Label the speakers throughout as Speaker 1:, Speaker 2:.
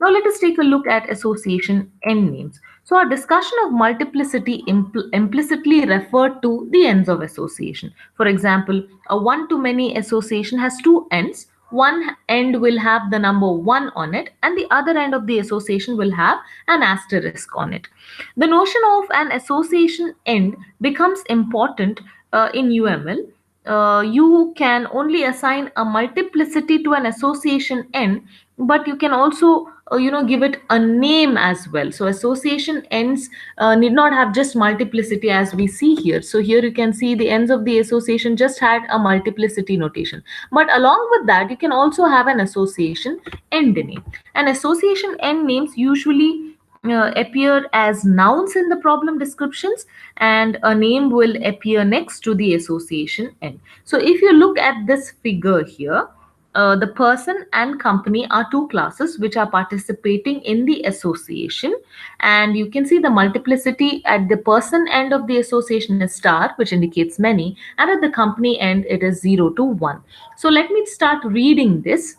Speaker 1: Now let us take a look at association end names. So our discussion of multiplicity implicitly referred to the ends of association. For example, a one-to-many association has two ends. One end will have the number 1 on it, and the other end of the association will have an asterisk on it. The notion of an association end becomes important in UML. You can only assign a multiplicity to an association end, but you can also give it a name as well. So association ends need not have just multiplicity as we see here. So here you can see the ends of the association just had a multiplicity notation, but along with that you can also have an association end name. And association end names usually appear as nouns in the problem descriptions, and a name will appear next to the association end. So if you look at this figure here, the person and company are two classes which are participating in the association, and you can see the multiplicity at the person end of the association is star, which indicates many, and at the company end it is 0 to 1. So let me start reading this.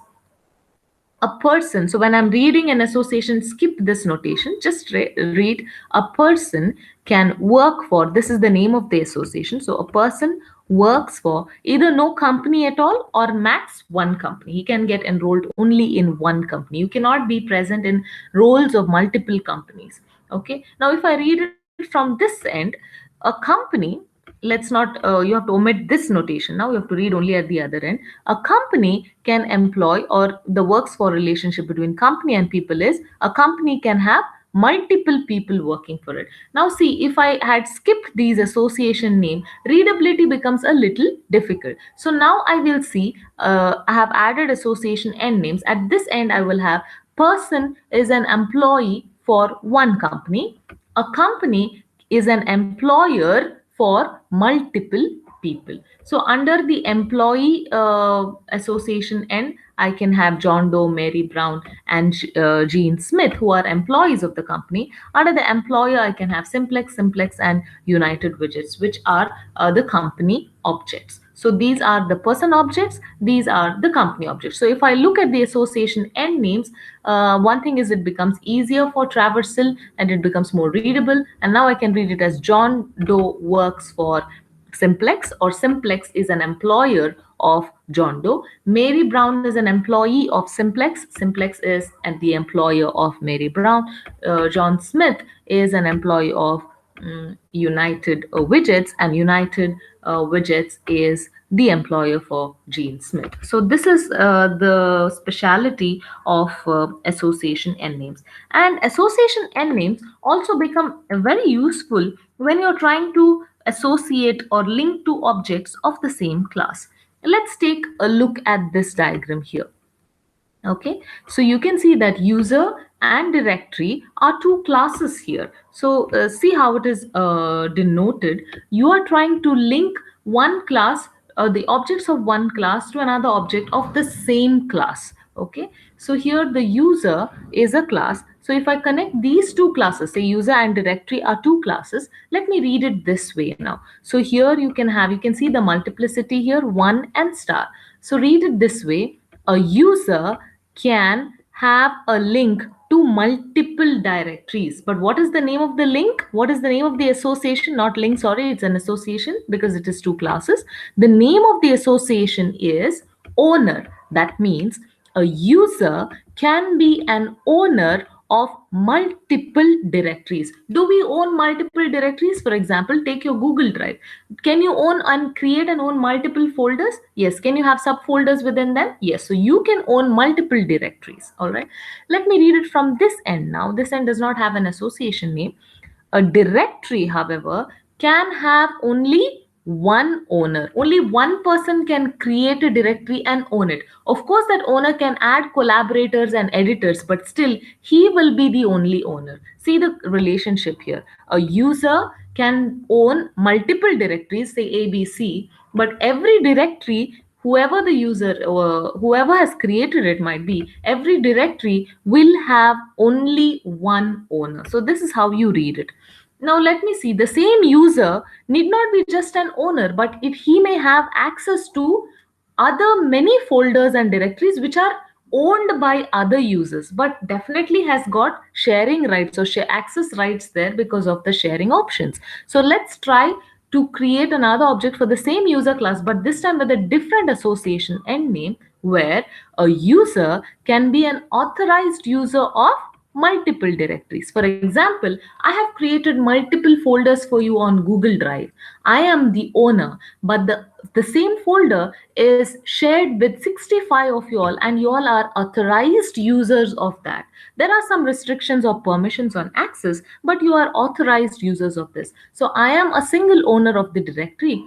Speaker 1: A person, so when I'm reading an association, skip this notation, just read a person can work for, this is the name of the association, so a person works for either no company at all or max one company. He can get enrolled only in one company. You cannot be present in roles of multiple companies. Okay, now if I read it from this end, a company, let's not you have to omit this notation. Now you have to read only at the other end. A company can employ, or the works for relationship between company and people is, a company can have multiple people working for it. Now see, if I had skipped these association name, readability becomes a little difficult. So now I will see, I have added association end names. At this end I will have person is an employee for one company, a company is an employer for multiple people. So under the employee association end, I can have John Doe, Mary Brown, and Gene Smith, who are employees of the company. Under the employer, I can have Simplex, and United Widgets, which are the company objects. So these are the person objects, these are the company objects. So if I look at the association end names, one thing is it becomes easier for traversal and it becomes more readable. And now I can read it as John Doe works for Simplex, or Simplex is an employer of John Doe. Mary Brown is an employee of Simplex. Simplex is the employer of Mary Brown. John Smith is an employee of United Widgets, and United Widgets is the employer for Gene Smith. So this is the speciality of association end names. And association end names also become very useful when you're trying to associate or link two objects of the same class. Let's take a look at this diagram here. Okay, so you can see that user and directory are two classes here. So see how it is denoted. You are trying to link one class, the objects of one class, to another object of the same class. Okay, so here the user is a class. So if I connect these two classes, say user and directory are two classes, let me read it this way now. So here you can see the multiplicity here, 1 and star. So read it this way: a user can have a link to multiple directories. But what is the name of the link? What is the name of the association? Not link, sorry, it's an association because it is two classes. The name of the association is owner. That means a user can be an owner of multiple directories. Do we own multiple directories? For example, take your Google Drive. Can you own and create and own multiple folders? Yes. Can you have subfolders within them? Yes. So you can own multiple directories. All right. Let me read it from this end now. This end does not have an association name. A directory, however, can have only one owner. Only one person can create a directory and own it. Of course, that owner can add collaborators and editors, but still, he will be the only owner. See the relationship here. A user can own multiple directories, say A, B, C, but every directory, whoever the user or whoever has created it might be, every directory will have only one owner. So this is how you read it. Now let me see, the same user need not be just an owner, but he may have access to other many folders and directories which are owned by other users, but definitely has got sharing rights or share access rights there because of the sharing options. So let's try to create another object for the same user class, but this time with a different association end name, where a user can be an authorized user of multiple directories. For example, I have created multiple folders for you on Google Drive. I am the owner, but the same folder is shared with 65 of you all, and you all are authorized users of that. There are some restrictions or permissions on access, but you are authorized users of this. So I am a single owner of the directory.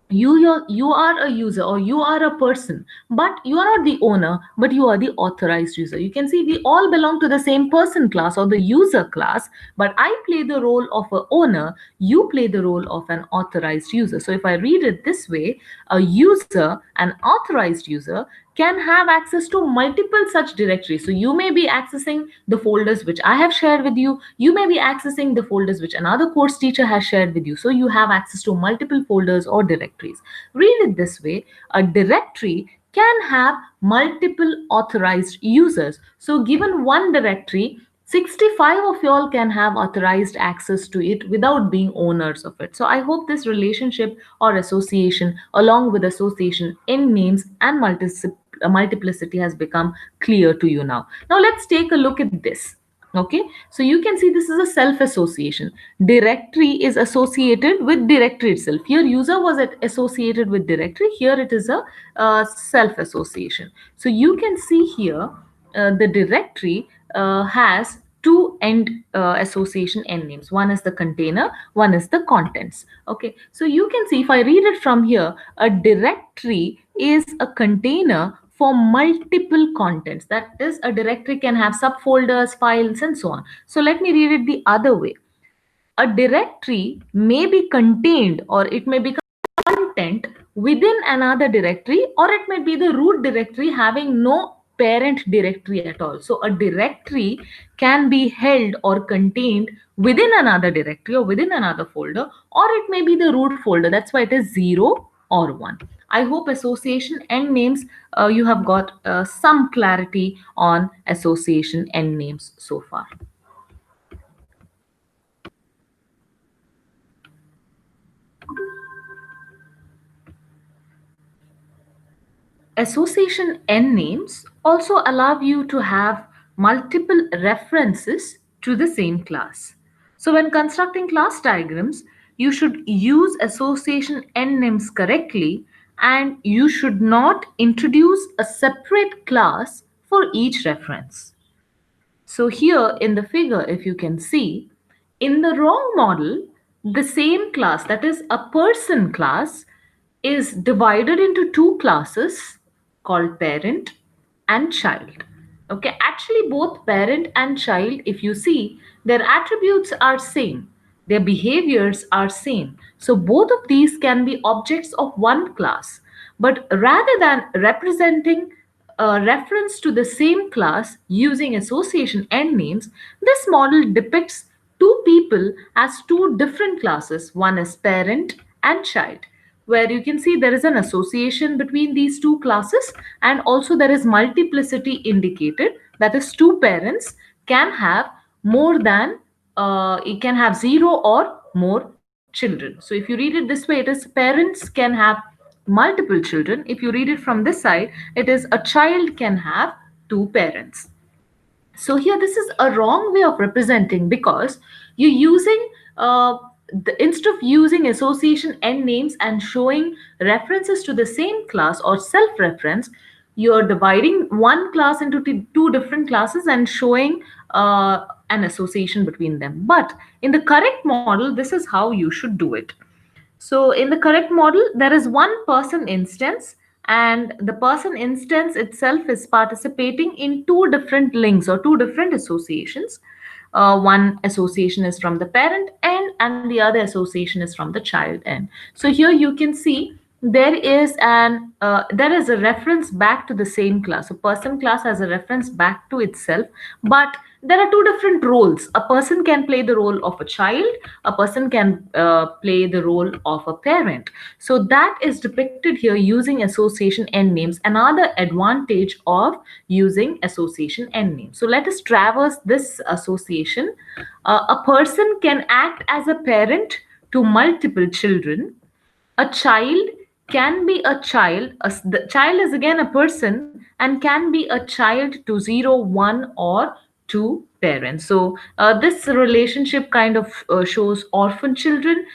Speaker 1: You are a user, or you are a person, but you are not the owner, but you are the authorized user. You can see we all belong to the same person class or the user class, but I play the role of a owner, you play the role of an authorized user. So if I read it this way, a user, an authorized user, can have access to multiple such directories. So you may be accessing the folders which I have shared with you. You may be accessing the folders which another course teacher has shared with you. So you have access to multiple folders or directories. Read it this way: a directory can have multiple authorized users. So given one directory, 65 of y'all can have authorized access to it without being owners of it. So I hope this relationship or association, along with association in names and multiplicity, has become clear to you now. Now let's take a look at this. Okay, so you can see this is a self association. Directory is associated with directory itself. Here user was associated with directory, here it is a self association. So you can see here the directory has two end association end names. One is the container, one is the contents. Okay, so you can see if I read it from here, a directory is a container for multiple contents. That is, a directory can have subfolders, files, and so on. So let me read it the other way: a directory may be contained, or it may be content within another directory, or it may be the root directory having no parent directory at all. So a directory can be held or contained within another directory or within another folder, or it may be the root folder. That's why it is 0 or 1. I hope association end names, you have got some clarity on association end names so far. Association end names also allow you to have multiple references to the same class. So when constructing class diagrams, you should use association end names correctly, and you should not introduce a separate class for each reference. So here in the figure, if you can see, in the wrong model, the same class, that is a person class, is divided into two classes called parent and child. Okay, actually both parent and child, if you see, their attributes are same, their behaviors are same. So both of these can be objects of one class. But rather than representing a reference to the same class using association end names, this model depicts two people as two different classes. One is parent and child, where you can see there is an association between these two classes, and also there is multiplicity indicated. That is, two parents can have more than it can have zero or more children. So if you read it this way, it is parents can have multiple children. If you read it from this side, it is a child can have two parents. So here this is a wrong way of representing, because you're using instead of using association end names and showing references to the same class or self-reference, you're dividing one class into two different classes and showing an association between them. But in the correct model, this is how you should do it. So in the correct model, there is one person instance, and the person instance itself is participating in two different links or two different associations. One association is from the parent end, and the other association is from the child end. So here you can see there is a reference back to the same class. So person class has a reference back to itself, but there are two different roles. A person can play the role of a child, a person can play the role of a parent. So that is depicted here using association end names, another advantage of using association end names. So let us traverse this association. A person can act as a parent to multiple children. A child can be a child, the child is again a person and can be a child to 0, 1, or 2 parents. So this relationship kind of shows orphan children,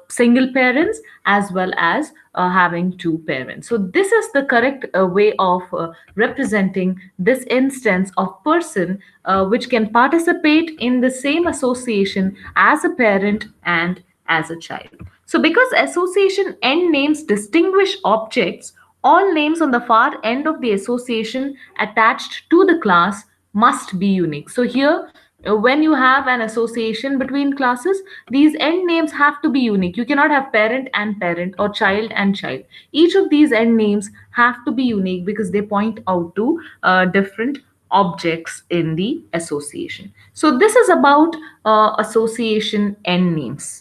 Speaker 1: single parents, as well as having two parents. So this is the correct way of representing this instance of person which can participate in the same association as a parent and as a child. So, because association end names distinguish objects, all names on the far end of the association attached to the class must be unique. So, here, when you have an association between classes, these end names have to be unique. You cannot have parent and parent or child and child. Each of these end names have to be unique because they point out to different objects in the association. So, this is about association end names.